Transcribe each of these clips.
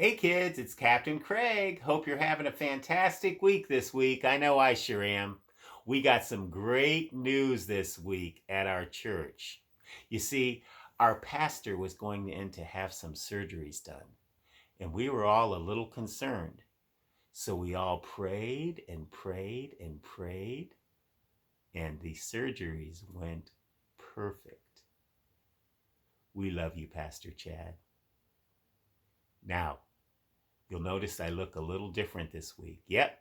Hey kids, it's Captain Craig. Hope you're having a fantastic week this week. I know I sure am. We got some great news this week at our church. You see, our pastor was going in to have some surgeries done, and we were all a little concerned. So we all prayed and prayed and prayed, and the surgeries went perfect. We love you, Pastor Chad. Now, you'll notice I look a little different this week. Yep,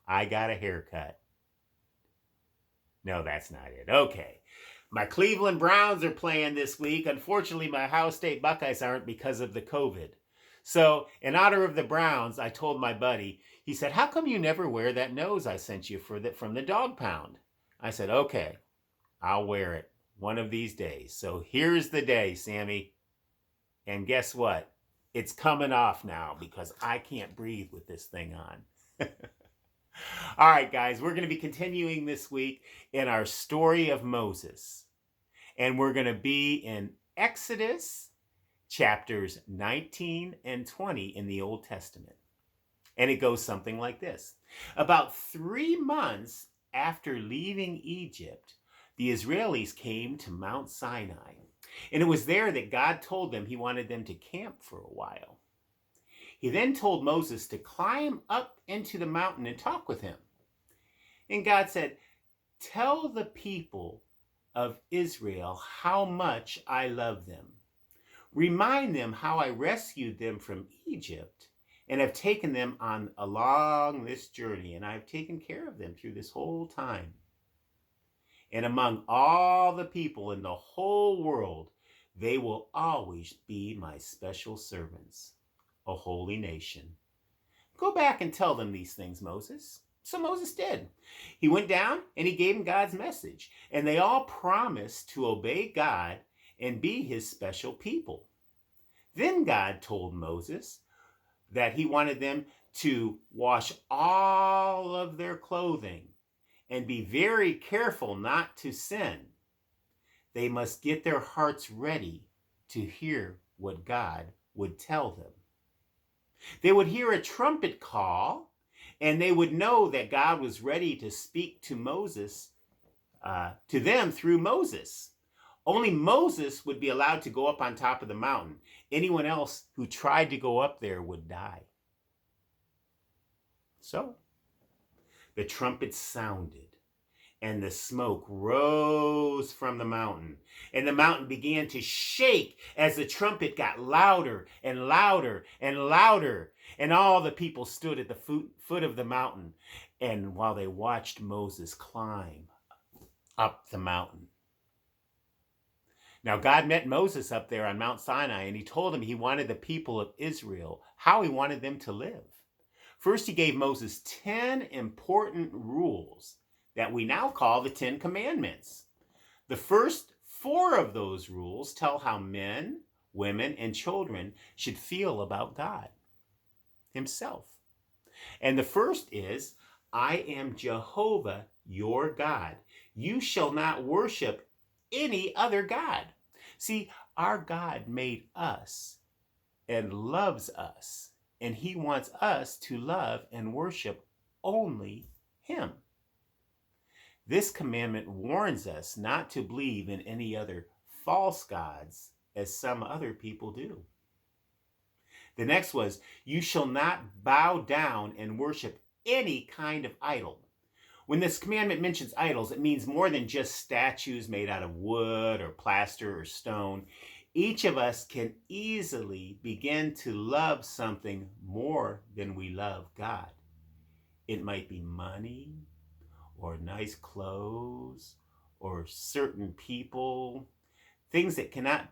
I got a haircut. No, that's not it. Okay. My Cleveland Browns are playing this week. Unfortunately, my Ohio State Buckeyes aren't because of the COVID. So, in honor of the Browns, I told my buddy, he said, "How come you never wear that nose I sent you from the dog pound?" I said, "Okay, I'll wear it one of these days." So, here's the day, Sammy. And guess what? It's coming off now because I can't breathe with this thing on. All right, guys, we're going to be continuing this week in our story of Moses. And we're going to be in Exodus chapters 19 and 20 in the Old Testament. And it goes something like this. About 3 months after leaving Egypt, the Israelis came to Mount Sinai. And it was there that God told them he wanted them to camp for a while. He then told Moses to climb up into the mountain and talk with him. And God said, "Tell the people of Israel how much I love them. Remind them how I rescued them from Egypt and have taken them on along this journey, and I've taken care of them through this whole time. And among all the people in the whole world, they will always be my special servants, a holy nation. Go back and tell them these things, Moses." So Moses did. He went down and he gave them God's message, and they all promised to obey God and be his special people. Then God told Moses that he wanted them to wash all of their clothing and be very careful not to sin. They must get their hearts ready to hear what God would tell them. They would hear a trumpet call, and they would know that God was ready to speak to Moses, to them through Moses. Only Moses would be allowed to go up on top of the mountain. Anyone else who tried to go up there would die. So the trumpet sounded, and the smoke rose from the mountain, and the mountain began to shake as the trumpet got louder and louder and louder. And all the people stood at the foot of the mountain, and while they watched Moses climb up the mountain. Now, God met Moses up there on Mount Sinai, and he told him he wanted the people of Israel, how he wanted them to live. First, he gave Moses 10 important rules that we now call the 10 Commandments. The first 4 of those rules tell how men, women, and children should feel about God himself. And the first is, "I am Jehovah, your God. You shall not worship any other God." See, our God made us and loves us, and he wants us to love and worship only him. This commandment warns us not to believe in any other false gods as some other people do. The next was, "You shall not bow down and worship any kind of idol." When this commandment mentions idols, it means more than just statues made out of wood or plaster or stone. Each of us can easily begin to love something more than we love God. It might be money, or nice clothes, or certain people, things that cannot,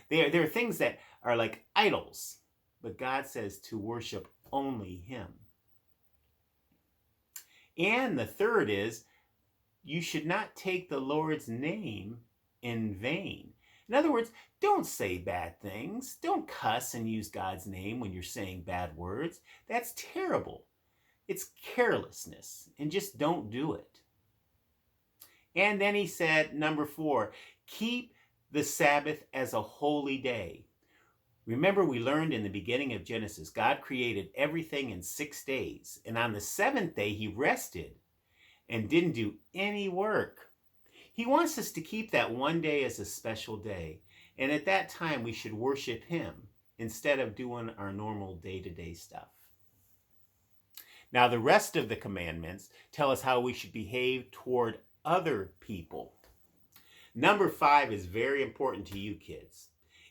there are things that are like idols, but God says to worship only him. And the third is, you should not take the Lord's name in vain. In other words, don't say bad things. Don't cuss and use God's name when you're saying bad words. That's terrible. It's carelessness, and just don't do it. And then he said, number 4, keep the Sabbath as a holy day. Remember, we learned in the beginning of Genesis, God created everything in 6 days, and on the seventh day, he rested and didn't do any work. He wants us to keep that one day as a special day, and at that time, we should worship him instead of doing our normal day-to-day stuff. Now, the rest of the commandments tell us how we should behave toward other people. Number 5 is very important to you kids.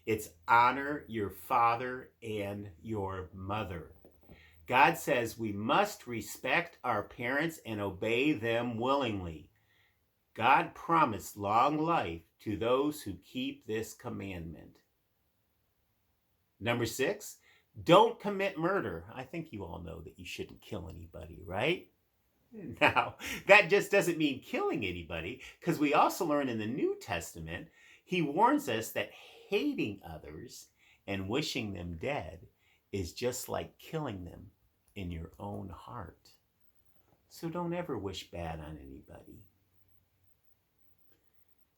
It's honor your father and your mother. God says we must respect our parents and obey them willingly. God promised long life to those who keep this commandment. Number 6, don't commit murder. I think you all know that you shouldn't kill anybody, right? Now, that just doesn't mean killing anybody, because we also learn in the New Testament, he warns us that hating others and wishing them dead is just like killing them in your own heart. So don't ever wish bad on anybody.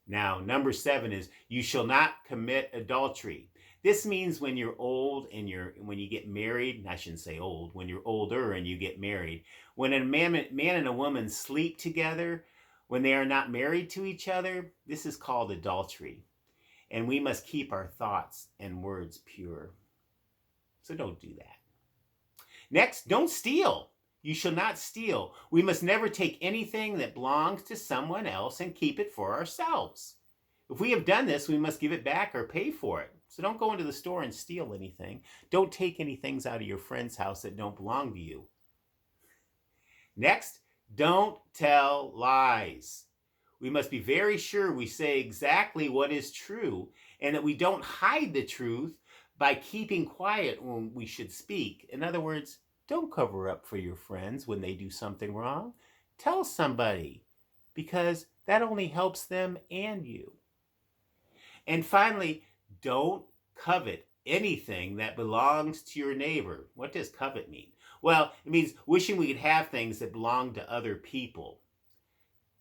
Now, number 7 is you shall not commit adultery. This means when you're old and when you get married, and I shouldn't say old, when you're older and you get married, when a man and a woman sleep together, when they are not married to each other, this is called adultery. And we must keep our thoughts and words pure. So don't do that. Next, don't steal. You shall not steal. We must never take anything that belongs to someone else and keep it for ourselves. If we have done this, we must give it back or pay for it. So don't go into the store and steal anything. Don't take any things out of your friend's house that don't belong to you. Next, don't tell lies. We must be very sure we say exactly what is true and that we don't hide the truth by keeping quiet when we should speak. In other words, don't cover up for your friends when they do something wrong. Tell somebody, because that only helps them and you. And finally, don't covet anything that belongs to your neighbor. What does covet mean? Well, it means wishing we could have things that belong to other people.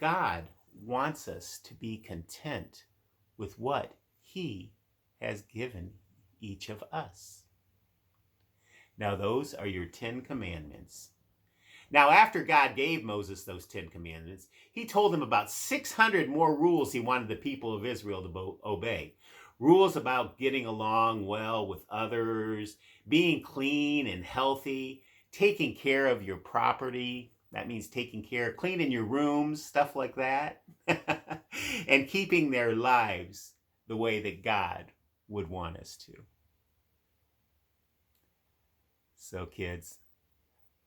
God wants us to be content with what he has given each of us. Now, those are your 10 commandments. Now, after God gave Moses those 10 commandments, he told him about 600 more rules he wanted the people of Israel to obey. Rules about getting along well with others, being clean and healthy, taking care of your property. That means cleaning your rooms, stuff like that. And keeping their lives the way that God would want us to. So kids,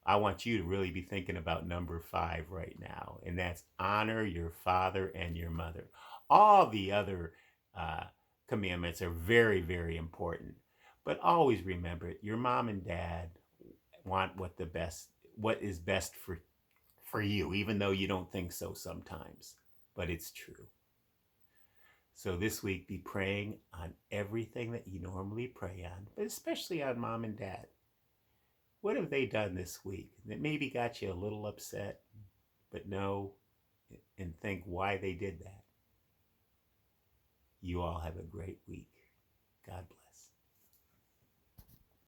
I want you to really be thinking about number 5 right now, and that's honor your father and your mother. All the other commandments are very, very important, but always remember your mom and dad want what is best for you, even though you don't think so sometimes, but it's true. So this week, be praying on everything that you normally pray on, but especially on mom and dad. What have they done this week that maybe got you a little upset, but know and think why they did that? You all have a great week. God bless.